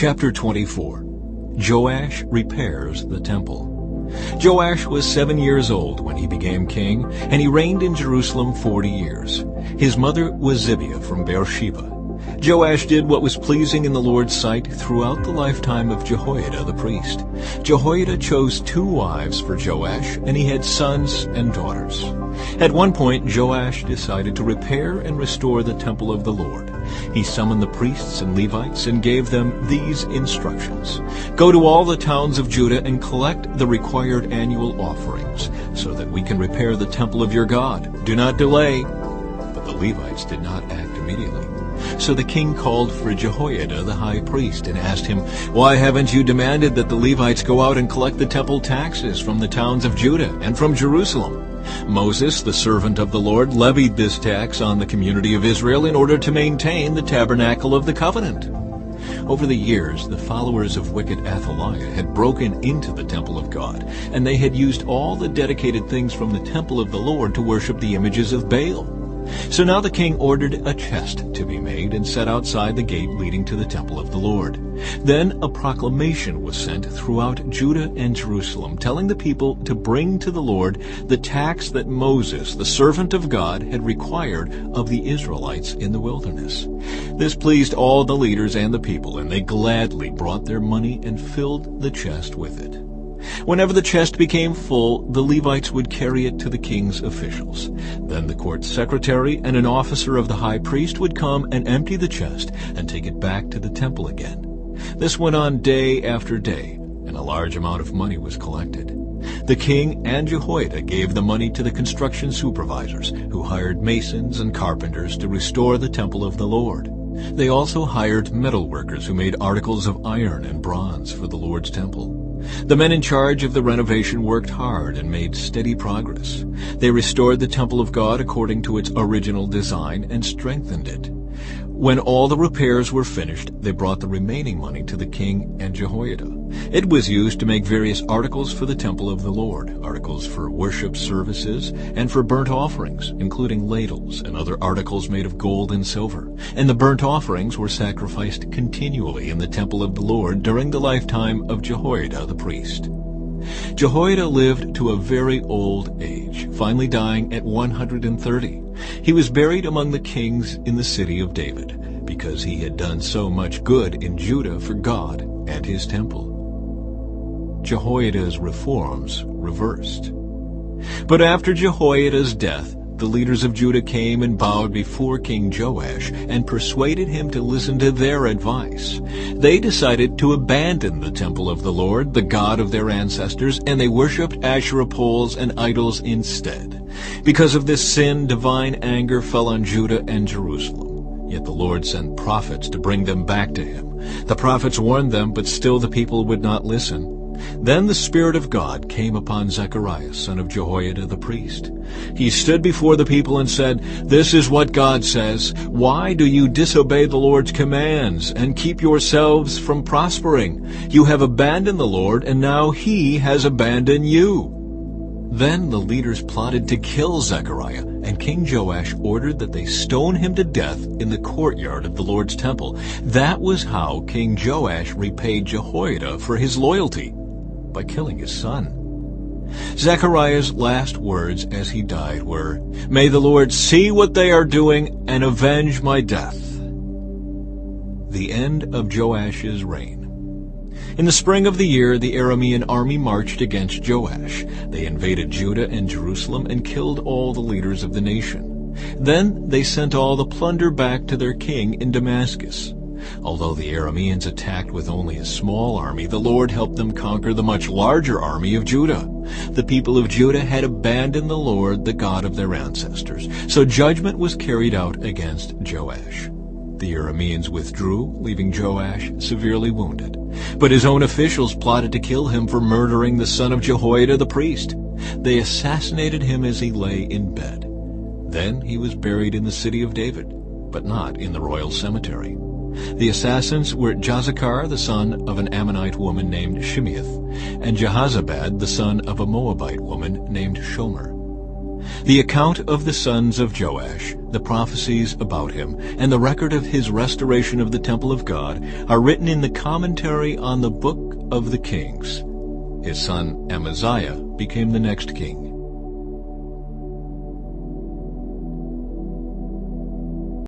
Chapter 24. Joash repairs the temple. Joash was 7 years old when he became king, and he reigned in Jerusalem 40 years. His mother was Zibiah from Beersheba. Joash did what was pleasing in the Lord's sight throughout the lifetime of Jehoiada the priest. Jehoiada chose 2 wives for Joash, and he had sons and daughters. At one point, Joash decided to repair and restore the temple of the Lord. He summoned the priests and Levites and gave them these instructions. Go to all the towns of Judah and collect the required annual offerings, so that we can repair the temple of your God. Do not delay. But the Levites did not act immediately. So the king called for Jehoiada the high priest and asked him, "Why haven't you demanded that the Levites go out and collect the temple taxes from the towns of Judah and from Jerusalem?" Moses, the servant of the Lord, levied this tax on the community of Israel in order to maintain the tabernacle of the covenant. Over the years, the followers of wicked Athaliah had broken into the temple of God, and they had used all the dedicated things from the temple of the Lord to worship the images of Baal. So now the king ordered a chest to be made and set outside the gate leading to the temple of the Lord. Then a proclamation was sent throughout Judah and Jerusalem, telling the people to bring to the Lord the tax that Moses, the servant of God, had required of the Israelites in the wilderness. This pleased all the leaders and the people, and they gladly brought their money and filled the chest with it. Whenever the chest became full, the Levites would carry it to the king's officials. Then the court secretary and an officer of the high priest would come and empty the chest and take it back to the temple again. This went on day after day, and a large amount of money was collected. The king and Jehoiada gave the money to the construction supervisors, who hired masons and carpenters to restore the temple of the Lord. They also hired metal workers who made articles of iron and bronze for the Lord's temple. The men in charge of the renovation worked hard and made steady progress. They restored the temple of God according to its original design and strengthened it. When all the repairs were finished, they brought the remaining money to the king and Jehoiada. It was used to make various articles for the temple of the Lord, articles for worship services, and for burnt offerings, including ladles and other articles made of gold and silver. And the burnt offerings were sacrificed continually in the temple of the Lord during the lifetime of Jehoiada the priest. Jehoiada lived to a very old age, finally dying at 130. He was buried among the kings in the city of David, because he had done so much good in Judah for God and his temple. Jehoiada's reforms reversed. But after Jehoiada's death, the leaders of Judah came and bowed before King Joash and persuaded him to listen to their advice. They decided to abandon the temple of the Lord, the God of their ancestors, and they worshipped Asherah poles and idols instead. Because of this sin, divine anger fell on Judah and Jerusalem. Yet the Lord sent prophets to bring them back to him. The prophets warned them, but still the people would not listen. Then the Spirit of God came upon Zechariah, son of Jehoiada the priest. He stood before the people and said, "This is what God says. Why do you disobey the Lord's commands and keep yourselves from prospering? You have abandoned the Lord, and now he has abandoned you." Then the leaders plotted to kill Zechariah, and King Joash ordered that they stone him to death in the courtyard of the Lord's temple. That was how King Joash repaid Jehoiada for his loyalty, by killing his son. Zechariah's last words as he died were, "May the Lord see what they are doing and avenge my death." The end of Joash's reign. In the spring of the year, the Aramean army marched against Joash. They invaded Judah and Jerusalem and killed all the leaders of the nation. Then they sent all the plunder back to their king in Damascus. Although the Arameans attacked with only a small army, the Lord helped them conquer the much larger army of Judah. The people of Judah had abandoned the Lord, the God of their ancestors, so judgment was carried out against Joash. The Arameans withdrew, leaving Joash severely wounded. But his own officials plotted to kill him for murdering the son of Jehoiada the priest. They assassinated him as he lay in bed. Then he was buried in the city of David, but not in the royal cemetery. The assassins were Jozachar, the son of an Ammonite woman named Shimeath, and Jehozabad, the son of a Moabite woman named Shomer. The account of the sons of Joash, The prophecies about him and the record of his restoration of the temple of God are written in the commentary on the Book of the Kings. His son Amaziah became the next king.